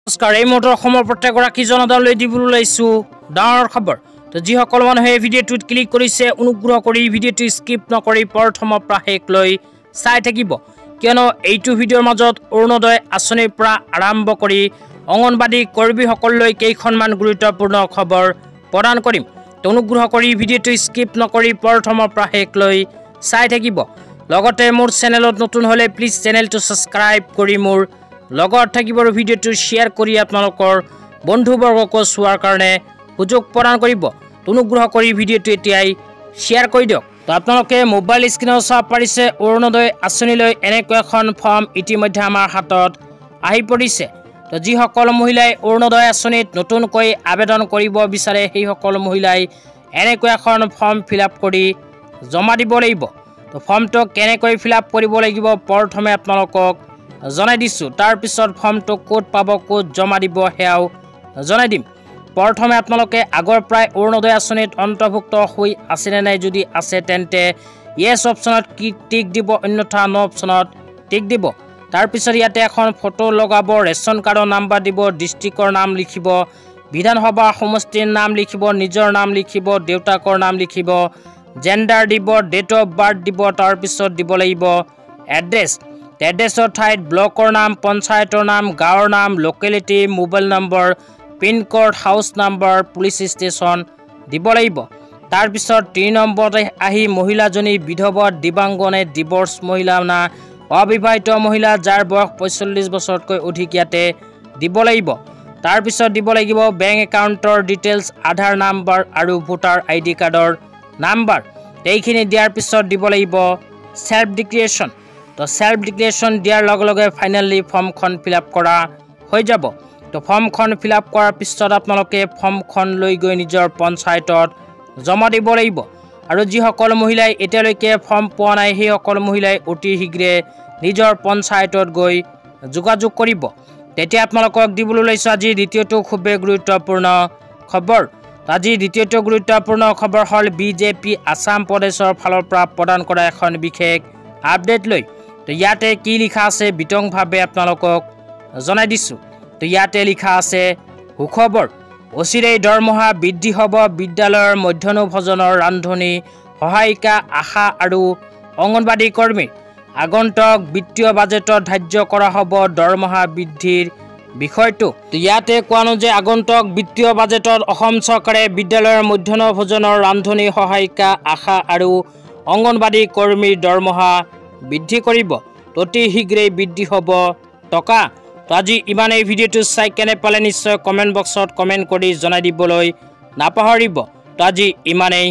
নমস্কাৰ এই মুহূৰ্তৰ অসমৰ প্ৰত্যেকগৰাকী জনতালৈ দিবলৈ লৈছো ডাঙৰ খবৰ। তো যিসকল মানুহে ভিডিঅ'টোত ক্লিক কৰিছে অনুগ্ৰহ কৰি ভিডিঅ'টো স্কিপ নকৰি প্ৰথমৰ পৰা শেষলৈ চাই থাকিব, কিয়নো এইটো ভিডিঅ'ৰ মাজত অৰুণোদয় আঁচনিৰ পৰা আৰম্ভ কৰি অংগনবাদী কৰ্মীসকললৈ কেইখনমান গুৰুত্বপূৰ্ণ খবৰ প্ৰদান কৰিম। তো অনুগ্ৰহ কৰি ভিডিঅ'টো স্কিপ নকৰি প্ৰথমৰ পৰা শেষলৈ চাই থাকিব। লগতে মোৰ চেনেলত নতুন হ'লে প্লিজ চেনেলটো ছাবস্ক্ৰাইব কৰি মোৰ লগত থাকিব আৰু ভিডিঅ'টো শ্বেয়াৰ কৰি আপোনালোকৰ বন্ধুবৰ্গকো চোৱাৰ কাৰণে সুযোগ প্ৰদান কৰিব। অনুগ্ৰহ কৰি ভিডিঅ'টো এতিয়াই শ্বেয়াৰ কৰি দিয়ক। তো আপোনালোকে মোবাইল স্ক্ৰীনত চাব পাৰিছে অৰুণোদয় আঁচনিলৈ এনেকুৱা এখন ফৰ্ম ইতিমধ্যে আমাৰ হাতত আহি পৰিছে। তো যিসকল মহিলাই অৰুণোদয় আঁচনিত নতুনকৈ আবেদন কৰিব বিচাৰে সেইসকল মহিলাই এনেকুৱা এখন ফৰ্ম ফিল-আপ কৰি জমা দিব লাগিব। তো ফৰ্মটো কেনেকৈ ফিল-আপ কৰিব লাগিব প্ৰথমে আপোনালোকক জনাই দিছোঁ, তাৰপিছত ফৰ্মটো ক'ত পাব, ক'ত জমা দিব সেয়াও জনাই দিম। প্ৰথমে আপোনালোকে আগৰ পৰাই অৰুণোদয় আঁচনিত অন্তৰ্ভুক্ত হৈ আছেনে নাই, যদি আছে তেন্তে য়েছ অপশ্যনত টিক দিব, অন্যথা ন অপশ্যনত টিক দিব। তাৰপিছত ইয়াতে এখন ফটো লগাব, ৰেচন কাৰ্ডৰ নাম্বাৰ দিব, ডিষ্ট্ৰিক্টৰ নাম লিখিব, বিধানসভা সমষ্টিৰ নাম লিখিব, নিজৰ নাম লিখিব, দেউতাকৰ নাম লিখিব, জেণ্ডাৰ দিব, ডেট অফ বাৰ্থ দিব, তাৰপিছত দিব লাগিব এড্ৰেছ। এড্ৰেছৰ ঠাইত ব্লকৰ নাম, পঞ্চায়তৰ নাম, গাঁৱৰ নাম, locality, mobile number, pincode, house number, police station দিব লাগিব। তাৰপিছত 3 নম্বৰতে আহি মহিলাজনী বিধৱা, দিব্যাংগ নে ডিভ'ৰ্চ মহিলা না অবিবাহিত মহিলা যাৰ বয়স 45 বছৰতকৈ অধিক ইয়াতে দিব লাগিব। তাৰপিছত দিব লাগিব বেংক একাউণ্টৰ ডিটেইলছ, আধাৰ নাম্বাৰ আৰু ভোটাৰ ID কাৰ্ডৰ নাম্বাৰ। এইখিনি দিয়াৰ পিছত দিব লাগিব সেল্ফ ডিক্লেৰেশ্যন। তো সেল্ফ ডিক্লেৰেশ্যন দিয়াৰ লগে লগে ফাইনেলি ফৰ্মখন ফিল-আপ কৰা হৈ যাব। তো ফৰ্মখন ফিল-আপ কৰাৰ পিছত আপোনালোকে ফৰ্মখন লৈ গৈ নিজৰ পঞ্চায়তত জমা দিব লাগিব। আৰু যিসকল মহিলাই এতিয়ালৈকে ফৰ্ম পোৱা নাই সেইসকল মহিলাই অতি শীঘ্ৰে নিজৰ পঞ্চায়তত গৈ যোগাযোগ কৰিব। তেতিয়া আপোনালোকক দিবলৈ লৈছোঁ আজি দ্বিতীয়টো খুবেই গুৰুত্বপূৰ্ণ খবৰ। আজি দ্বিতীয়টো গুৰুত্বপূৰ্ণ খবৰ হ'ল বিজেপি আসাম প্ৰদেশৰ ফালৰ পৰা প্ৰদান কৰা এখন বিশেষ আপডেট লৈ। তো ইয়াতে কি লিখা আছে বিতংভাৱে আপোনালোকক জনাই দিছোঁ। তো ইয়াতে লিখা আছে সুখবৰ, অচিৰেই দৰমহা বৃদ্ধি হ'ব বিদ্যালয়ৰ মধ্যাহ্ন ভোজনৰ ৰান্ধনি, সহায়িকা, আশা আৰু অংগনবাদী কৰ্মীৰ। আগন্তুক বিত্তীয় বাজেটত ধাৰ্য কৰা হ'ব দৰমহা বৃদ্ধিৰ বিষয়টো। তো ইয়াতে কোৱা যে আগন্তুক বিত্তীয় বাজেটত অসম চৰকাৰে বিদ্যালয়ৰ মধ্যাহ্ন ভোজনৰ ৰান্ধনি, সহায়িকা, আশা আৰু অংগনবাদী কৰ্মীৰ দৰমহা বৃদ্ধি কৰিব। অতি শীঘ্ৰেই বৃদ্ধি হ'ব টকা। তো আজি ইমানেই। ভিডিঅ'টো চাই কেনে পালে নিশ্চয় কমেণ্ট বক্সত কমেণ্ট কৰি জনাই দিবলৈ নাপাহৰিব। তো আজি ইমানেই।